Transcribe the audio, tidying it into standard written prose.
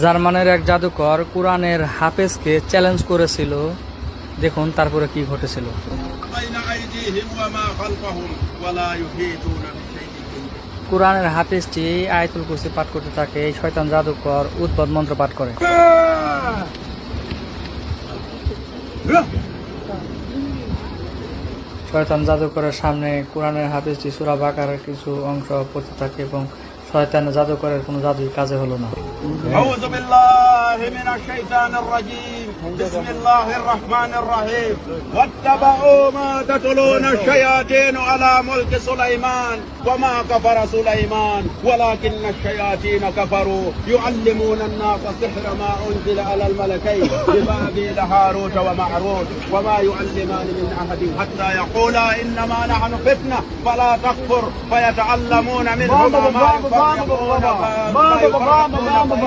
জার্মানের এক জাদুকর কোরআনের হাফেজকে চ্যালেঞ্জ করেছিল। দেখুন তারপরে কি ঘটেছিল। কোরআনের হাফেজটি আয়াতুল কুরসি পাঠ করতে থাকে। এই শয়তান জাদুকর উদ্ভট মন্ত্র পাঠ করে। শয়তান জাদুকরের সামনে কোরআনের হাফেজটি সূরা বাকারার কিছু অংশ পড়তে থাকে এবং শয়তান জাদুকরের কোনো জাদুই কাজে হলো না। أعوذ بالله من الشيطان الرجيم بسم الله الرحمن الرحيم واتبعوا ما تتلون الشياطين على ملك سليمان وما كفر سليمان ولكن الشياطين كفروا يعلمون الناس السحر ما أنزل على الملكين ببابل هاروت وماروت وما يعلمان من أحد حتى يقولا إنما نحن فتنة فلا تكفر فيتعلمون منهما ما يفرقون